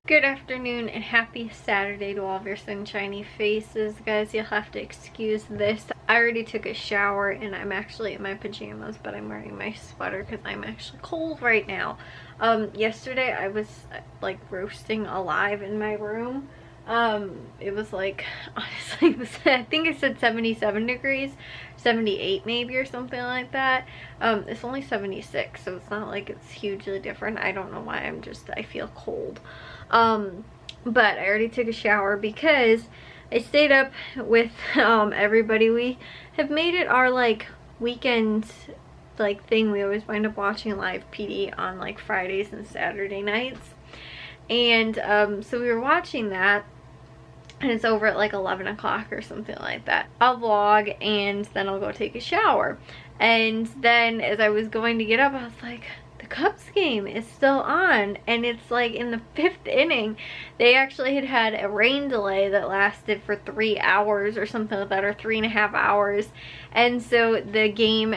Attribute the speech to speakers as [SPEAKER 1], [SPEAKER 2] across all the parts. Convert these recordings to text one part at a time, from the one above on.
[SPEAKER 1] Good afternoon and happy Saturday to all of your sunshiny faces. Guys, you'll have to excuse this. I already took a shower and I'm actually in my pajamas, but I'm wearing my sweater because I'm actually cold right now. Yesterday I was like roasting alive in my room. It was like, honestly, I think it said 77 degrees, 78 maybe or something like that. It's only 76, so it's not like it's hugely different. I don't know why, I feel cold. But I already took a shower because I stayed up with everybody. We have made it our like weekend like thing. We always wind up watching live PD on like Fridays and Saturday nights. And so we were watching that, and it's over at like 11 o'clock or something like that. I'll vlog and then I'll go take a shower. And then as I was going to get up, I was like, the Cubs game is still on, and it's like in the 5th inning. They actually had a rain delay that lasted for 3 hours or something like that, or 3.5 hours, and so the game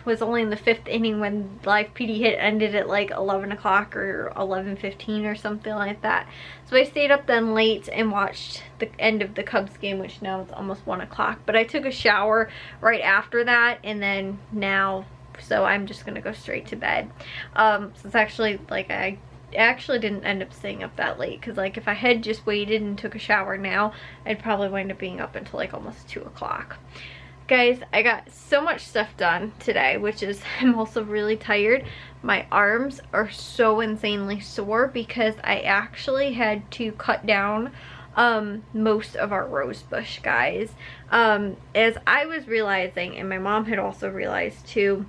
[SPEAKER 1] was only in the 5th inning when live PD hit ended at like 11 o'clock or 11:15 or something like that. So I stayed up then late and watched the end of the Cubs game, which now it's almost 1 o'clock, but I took a shower right after that, and then so I'm just gonna go straight to bed. So it's actually like I actually didn't end up staying up that late, because like if I had just waited and took a shower now, I'd probably wind up being up until like almost 2 o'clock. Guys, I got so much stuff done today, which is I'm also really tired. My arms are so insanely sore because I actually had to cut down most of our rose bush, guys. As I was realizing, and my mom had also realized too,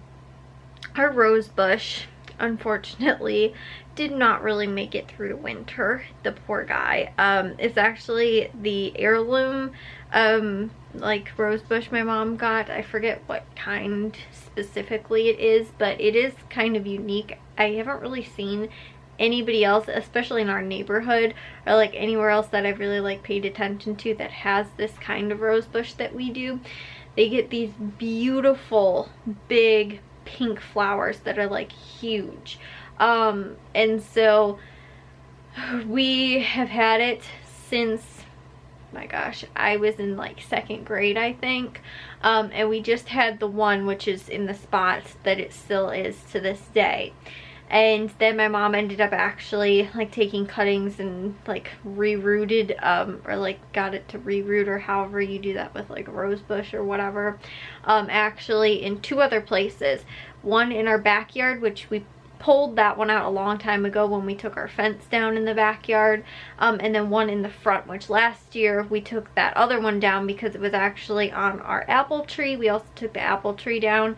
[SPEAKER 1] our rose bush unfortunately did not really make it through the winter. The poor guy. It's actually the heirloom like rose bush my mom got. I forget what kind specifically it is, but it is kind of unique. I haven't really seen anybody else, especially in our neighborhood or like anywhere else that I've really like paid attention to, that has this kind of rose bush that we do. They get these beautiful big pink flowers that are like huge, and so we have had it since, my gosh, I was in like 2nd grade, I think, and we just had the one which is in the spot that it still is to this day. And then my mom ended up actually like taking cuttings and like re-rooted, or like got it to re-root, or however you do that with like a rose bush or whatever, actually in 2 other places. One in our backyard, which we pulled that one out a long time ago when we took our fence down in the backyard, and then one in the front, which last year we took that other one down because it was actually on our apple tree. We also took the apple tree down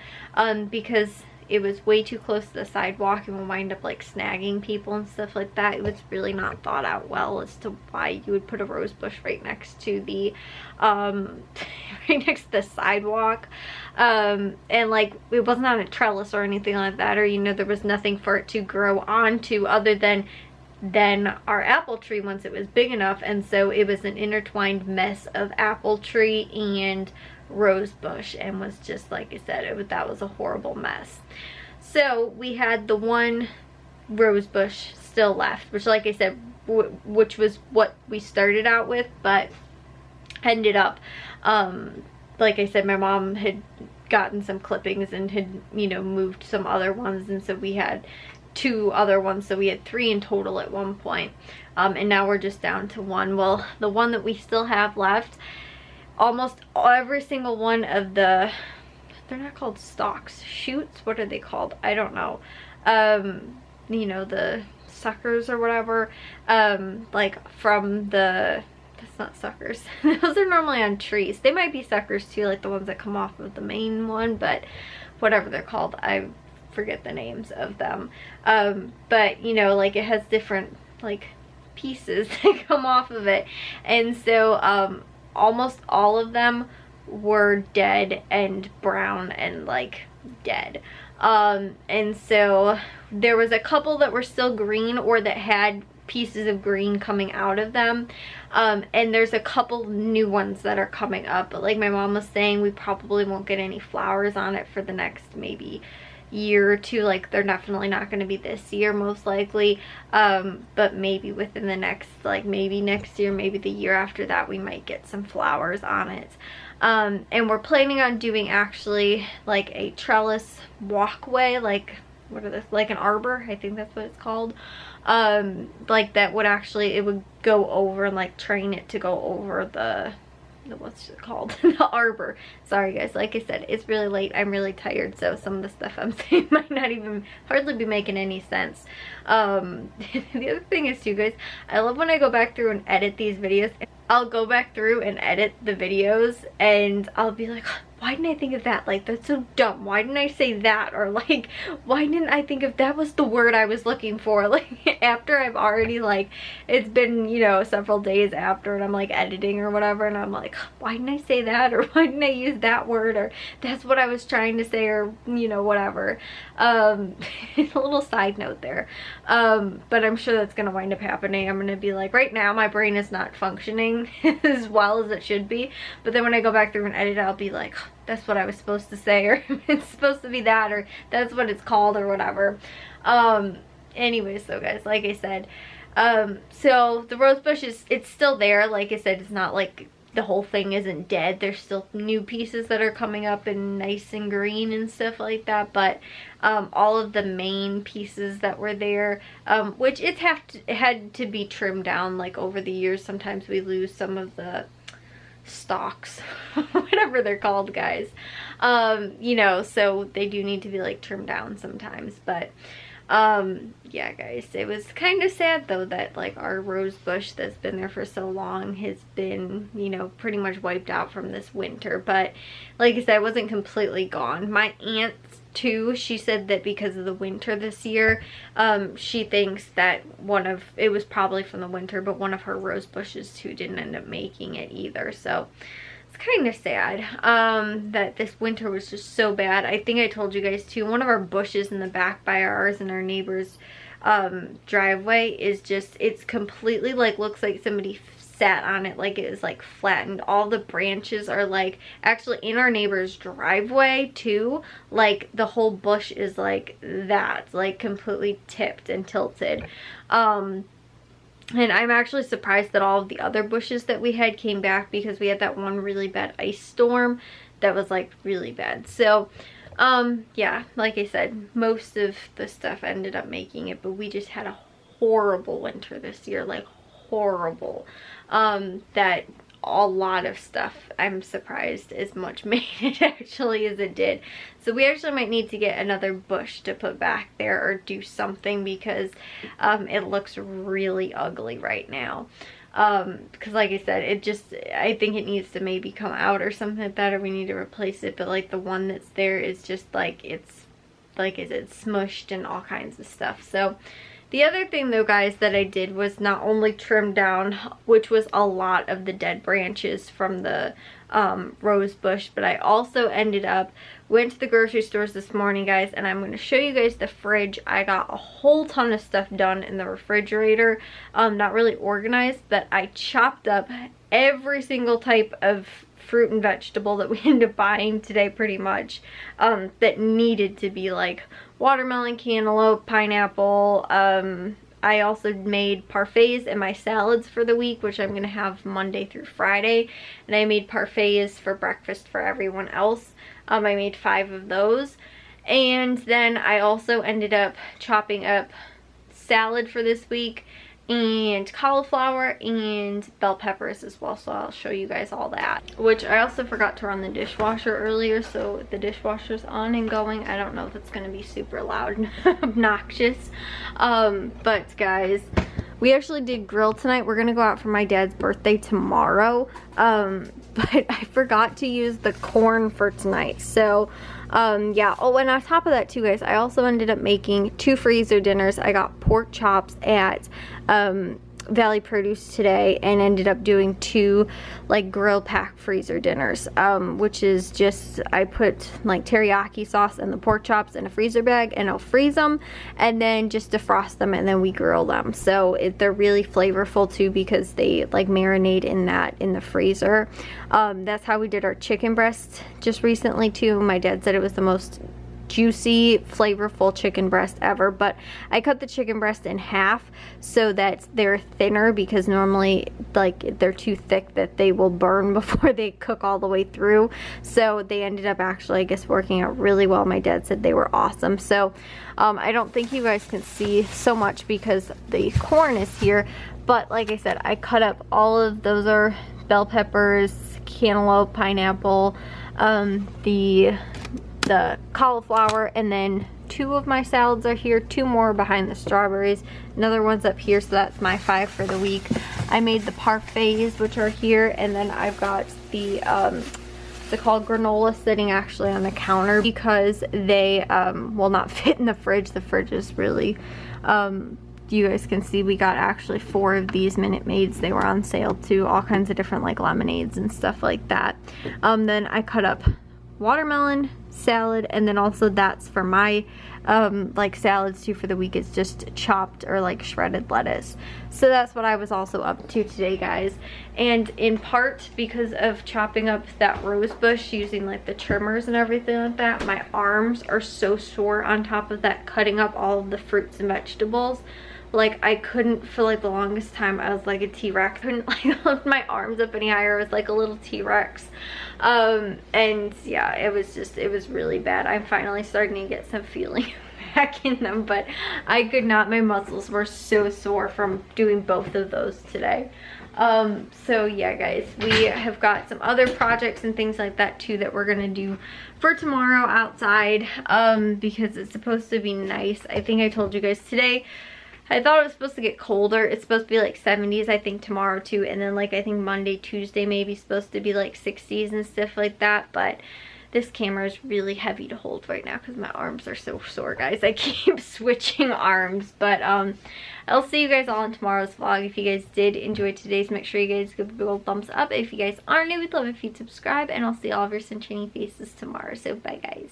[SPEAKER 1] because it was way too close to the sidewalk and would wind up like snagging people and stuff like that. It was really not thought out well as to why you would put a rose bush right next to the right next to the sidewalk, and like it wasn't on a trellis or anything like that, or you know, there was nothing for it to grow onto other than our apple tree once it was big enough. And so it was an intertwined mess of apple tree and rose bush, and was just, like I said, that was a horrible mess. So we had the one rose bush still left, which, like I said, which was what we started out with, but ended up, like I said, my mom had gotten some clippings and had, you know, moved some other ones, and so we had 2 other ones, so we had 3 in total at one point, and now we're just down to 1. Well, the one that we still have left, almost every single one of the, they're not called stalks, shoots, what are they called? I don't know. You know, the suckers or whatever, like from the, that's not suckers. Those are normally on trees. They might be suckers too, like the ones that come off of the main one, but whatever they're called, I forget the names of them. But you know, like it has different like pieces that come off of it, and so almost all of them were dead and brown and like dead, and so there was a couple that were still green, or that had pieces of green coming out of them, and there's a couple new ones that are coming up, but like my mom was saying, we probably won't get any flowers on it for the next maybe year or two. Like, they're definitely not going to be this year, most likely, but maybe within the next, like, maybe next year, maybe the year after that, we might get some flowers on it. And we're planning on doing actually like a trellis walkway, like, what are this, like an arbor, I think that's what it's called. Like, that would actually, it would go over and like train it to go over the what's it called, the arbor. Sorry guys, like I said, it's really late, I'm really tired, so some of the stuff I'm saying might not even hardly be making any sense. The other thing is too, guys, I love when I go back through and edit these videos. I'll go back through and edit the videos and I'll be like, why didn't I think of that? Like, that's so dumb. Why didn't I say that? Or like, why didn't I think of that was the word I was looking for? Like, after I've already, like, it's been, you know, several days after and I'm like editing or whatever, and I'm like, why didn't I say that? Or why didn't I use that word? Or that's what I was trying to say, or, you know, whatever. A little side note there. But I'm sure that's gonna wind up happening. I'm gonna be like, right now my brain is not functioning as well as it should be, but then when I go back through and edit, I'll be like, that's what I was supposed to say, or it's supposed to be that, or that's what it's called, or whatever. Anyways, so guys, like I said, so the rose bush it's still there. Like I said, it's not like the whole thing isn't dead. There's still new pieces that are coming up and nice and green and stuff like that, but all of the main pieces that were there, which it had to be trimmed down, like, over the years. Sometimes we lose some of the stalks, whatever they're called, guys, you know, so they do need to be like trimmed down sometimes. But yeah guys, it was kind of sad though that like our rose bush that's been there for so long has been, you know, pretty much wiped out from this winter. But like I said, it wasn't completely gone. My aunt too, she said that because of the winter this year, she thinks that it was probably from the winter, but one of her rose bushes too didn't end up making it either. So it's kind of sad that this winter was just so bad. I think I told you guys too, one of our bushes in the back by ours and our neighbor's driveway is just, it's completely like, looks like somebody sat on it, like it is like flattened. All the branches are like, actually in our neighbor's driveway too, like the whole bush is like that, like completely tipped and tilted. And I'm actually surprised that all of the other bushes that we had came back, because we had that one really bad ice storm that was like really bad. So yeah, like I said, most of the stuff ended up making it, but we just had a horrible winter this year, like horrible, that a lot of stuff, I'm surprised as much made it actually as it did. So we actually might need to get another bush to put back there or do something, because it looks really ugly right now. Because like I said, I think it needs to maybe come out or something like that, or we need to replace it. But like the one that's there is just like, it's like, it's smushed and all kinds of stuff. So the other thing though, guys, that I did was not only trim down, which was a lot of the dead branches from the rose bush, but I also went to the grocery stores this morning, guys, and I'm going to show you guys the fridge. I got a whole ton of stuff done in the refrigerator, not really organized, but I chopped up every single type of fruit and vegetable that we ended up buying today, pretty much, that needed to be, like watermelon, cantaloupe, pineapple. I also made parfaits in my salads for the week, which I'm going to have Monday through Friday. And I made parfaits for breakfast for everyone else. I made 5 of those. And then I also ended up chopping up salad for this week, and cauliflower and bell peppers as well, so I'll show you guys all that. Which I also forgot to run the dishwasher earlier, so the dishwasher's on and going. I don't know if it's gonna be super loud and obnoxious, but guys, we actually did grill tonight. We're gonna go out for my dad's birthday tomorrow, but I forgot to use the corn for tonight. So yeah. Oh, and on top of that too, guys, I also ended up making 2 freezer dinners. I got pork chops at Valley Produce today, and ended up doing 2 like grill pack freezer dinners, which is just, I put like teriyaki sauce and the pork chops in a freezer bag, and I'll freeze them and then just defrost them, and then we grill them. So they're really flavorful too, because they like marinate in the freezer. That's how we did our chicken breast just recently too. My dad said it was the most juicy, flavorful chicken breast ever, but I cut the chicken breast in half so that they're thinner, because normally like they're too thick that they will burn before they cook all the way through. So they ended up actually, I guess, working out really well. My dad said they were awesome. So I don't think you guys can see so much because the corn is here, but like I said, I cut up all of those are bell peppers, cantaloupe, pineapple, the cauliflower, and then 2 of my salads are here, 2 more behind the strawberries, another one's up here, so that's my 5 for the week. I made the parfaits, which are here, and then I've got the they're called granola sitting actually on the counter because they will not fit in the fridge. The fridge is really you guys can see we got actually 4 of these Minute Maids. They were on sale too, all kinds of different like lemonades and stuff like that. Then I cut up watermelon salad, and then also that's for my like salads too for the week, is just chopped or like shredded lettuce. So that's what I was also up to today, guys. And in part because of chopping up that rose bush using like the trimmers and everything like that, my arms are so sore on top of that, cutting up all of the fruits and vegetables. Like I couldn't, for like the longest time I was like a T-Rex. I couldn't like lift my arms up any higher. I was like a little T-Rex. And yeah, it was really bad. I'm finally starting to get some feeling back in them, but I could not. My muscles were so sore from doing both of those today. So yeah, guys, we have got some other projects and things like that too that we're gonna do for tomorrow outside, because it's supposed to be nice. I think I told you guys today I thought it was supposed to get colder. It's supposed to be like 70s, I think, tomorrow too. And then like I think Monday, Tuesday maybe supposed to be like 60s and stuff like that. But this camera is really heavy to hold right now because my arms are so sore, guys. I keep switching arms. But I'll see you guys all in tomorrow's vlog. If you guys did enjoy today's, make sure you guys give a big old thumbs up. If you guys are new, we'd love if you'd subscribe. And I'll see all of your sunshiny faces tomorrow. So bye, guys.